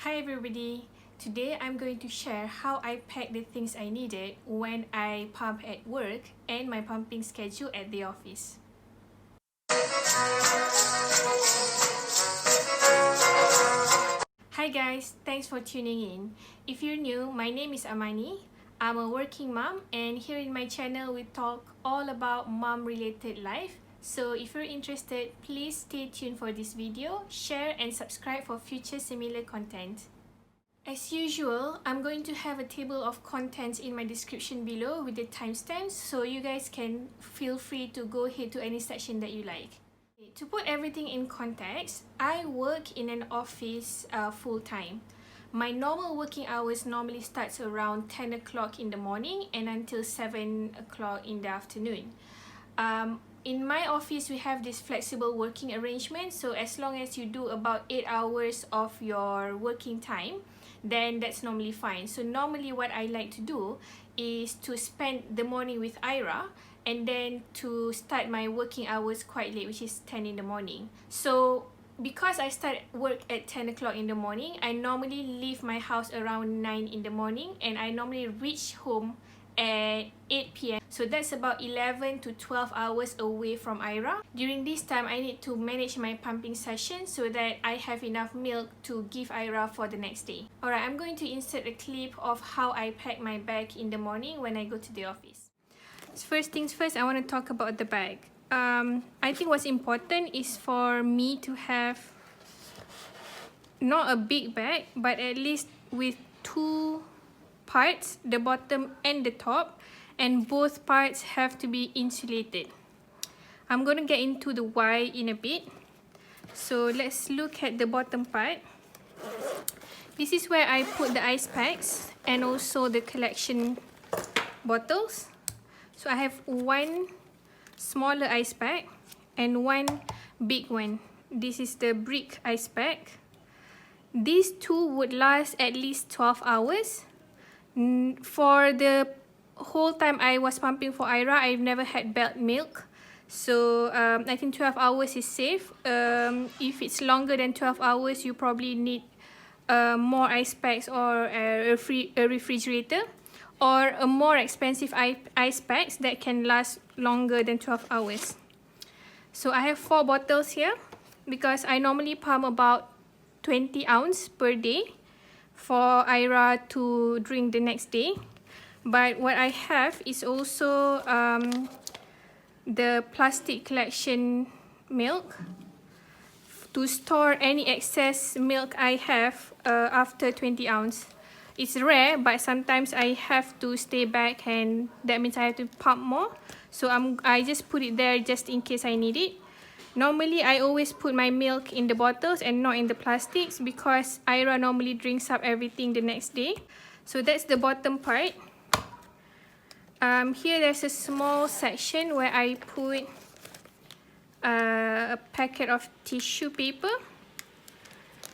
Hi everybody, today I'm going to share how I packed the things I needed when I pump at work and my pumping schedule at the office. Hi guys, thanks for tuning in. If you're new, my name is Amani. I'm a working mom and here in my channel we talk all about mom related life. So if you're interested, please stay tuned for this video, share and subscribe for future similar content. As usual, I'm going to have a table of contents in my description below with the timestamps so you guys can feel free to go ahead to any section that you like. To put everything in context, I work in an office full-time. My normal working hours normally starts around 10 o'clock in the morning and until 7 o'clock in the afternoon. In my office, we have this flexible working arrangement, so as long as you do about 8 hours of your working time, then that's normally fine. So normally what I like to do is to spend the morning with Ira and then to start my working hours quite late, which is 10 in the morning. So because I start work at 10 o'clock in the morning, I normally leave my house around 9 in the morning and I normally reach home at 8 p.m. So that's about 11 to 12 hours away from Ira. During this time, I need to manage my pumping session so that I have enough milk to give Ira for the next day. Alright, I'm going to insert a clip of how I pack my bag in the morning when I go to the office. First things first, I want to talk about the bag. I think what's important is for me to have not a big bag, but at least with two parts, the bottom and the top, and both parts have to be insulated. I'm going to get into the why in a bit. So let's look at the bottom part. This is where I put the ice packs and also the collection bottles. So I have one smaller ice pack and one big one. This is the brick ice pack. These two would last at least 12 hours. For the whole time I was pumping for Ira, I've never had belt milk. So I think 12 hours is safe. If it's longer than 12 hours, you probably need more ice packs or a refrigerator, or a more expensive ice packs that can last longer than 12 hours. So I have 4 bottles here because I normally pump about 20 ounces per day for Ira to drink the next day. But what I have is also the plastic collection milk to store any excess milk I have after 20 ounces. It's rare, but sometimes I have to stay back and that means I have to pump more. So I just put it there just in case I need it. Normally, I always put my milk in the bottles and not in the plastics because Ira normally drinks up everything the next day. So that's the bottom part. Here there's a small section where I put a packet of tissue paper.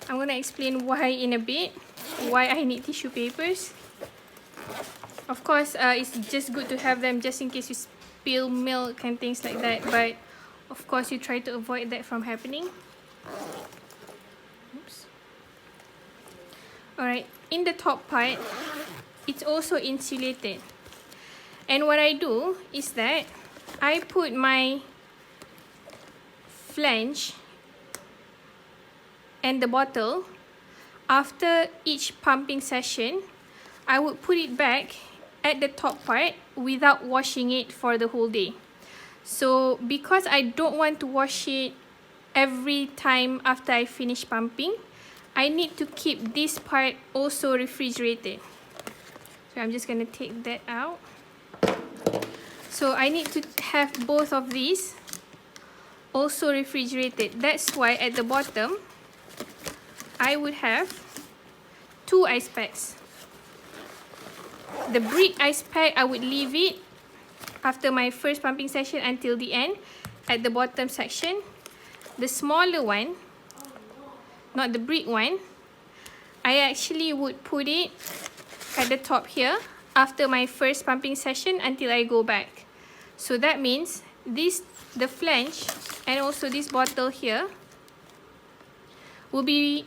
I'm going to explain why in a bit, why I need tissue papers. Of course, it's just good to have them just in case you spill milk and things like that, but of course you try to avoid that from happening. Oops. Alright, in the top part, it's also insulated. And what I do is that I put my flange and the bottle. After each pumping session, I would put it back at the top part without washing it for the whole day. So because I don't want to wash it every time after I finish pumping, I need to keep this part also refrigerated. So I'm just going to take that out. So I need to have both of these also refrigerated. That's why at the bottom, I would have 2 ice packs. The brick ice pack, I would leave it after my first pumping session until the end at the bottom section. The smaller one, not the brick one, I actually would put it at the top here after my first pumping session until I go back. So that means the flange and also this bottle here will be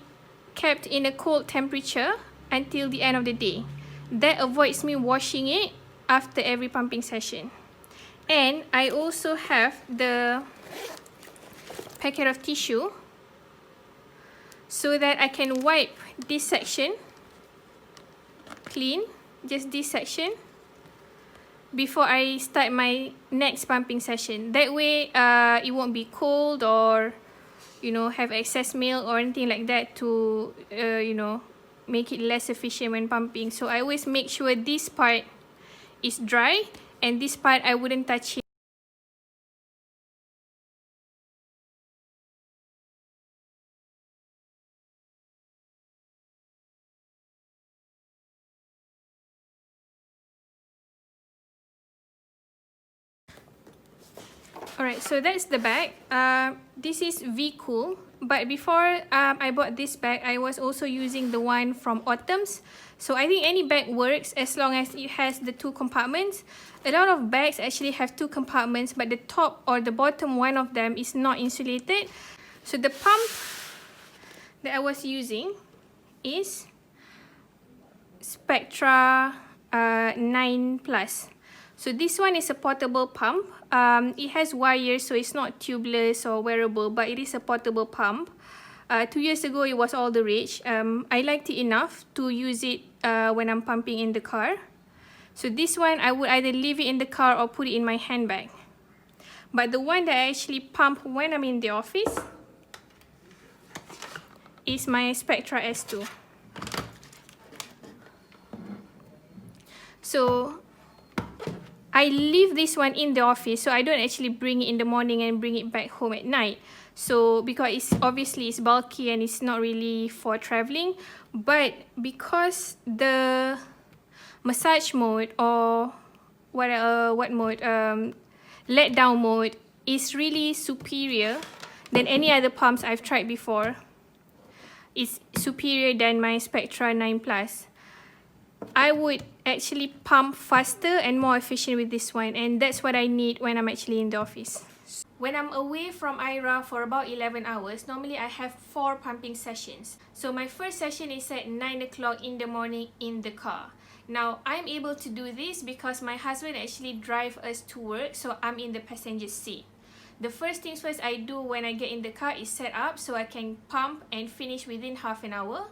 kept in a cold temperature until the end of the day. That avoids me washing it after every pumping session. And I also have the packet of tissue so that I can wipe this section clean, just this section, before I start my next pumping session. That way it won't be cold or, you know, have excess milk or anything like that to, you know, make it less efficient when pumping. So I always make sure this part is dry and this part I wouldn't touch it. Alright, so that's the bag. This is Vcool, but before I bought this bag, I was also using the one from Autumnz. So I think any bag works as long as it has the 2 compartments. A lot of bags actually have 2 compartments, but the top or the bottom one of them is not insulated. So the pump that I was using is Spectra 9 Plus. So this one is a portable pump. It has wires, so it's not tubeless or wearable, but it is a portable pump. 2 years ago, it was all the rage. I liked it enough to use it when I'm pumping in the car. So this one, I would either leave it in the car or put it in my handbag. But the one that I actually pump when I'm in the office is my Spectra S2. So I leave this one in the office, so I don't actually bring it in the morning and bring it back home at night. So because it's obviously it's bulky and it's not really for traveling, but because the massage mode or what mode, let down mode is really superior than any other pumps I've tried before. It's superior than my Spectra 9 Plus. I would actually pump faster and more efficient with this one, and that's what I need when I'm actually in the office. When I'm away from IRA for about 11 hours, normally I have 4 pumping sessions. So my first session is at 9 o'clock in the morning in the car. Now, I'm able to do this because my husband actually drives us to work, so I'm in the passenger seat. The first things first I do when I get in the car is set up so I can pump and finish within half an hour.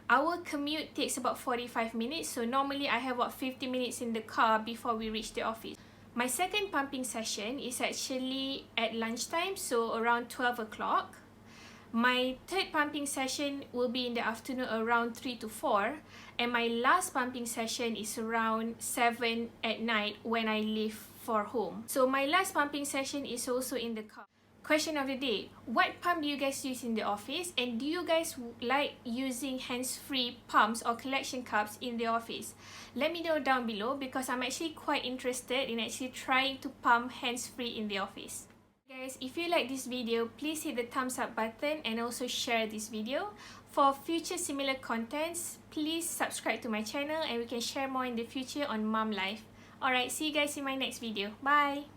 Our commute takes about 45 minutes, so normally I have about 50 minutes in the car before we reach the office. My second pumping session is actually at lunchtime, so around 12 o'clock. My third pumping session will be in the afternoon around 3 to 4, and my last pumping session is around 7 at night when I leave for home. So my last pumping session is also in the car. Question of the day, what pump do you guys use in the office, and do you guys like using hands-free pumps or collection cups in the office? Let me know down below because I'm actually quite interested in actually trying to pump hands-free in the office. Guys, if you like this video, please hit the thumbs up button and also share this video. For future similar contents, please subscribe to my channel and we can share more in the future on Mom Life. Alright, see you guys in my next video. Bye!